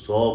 100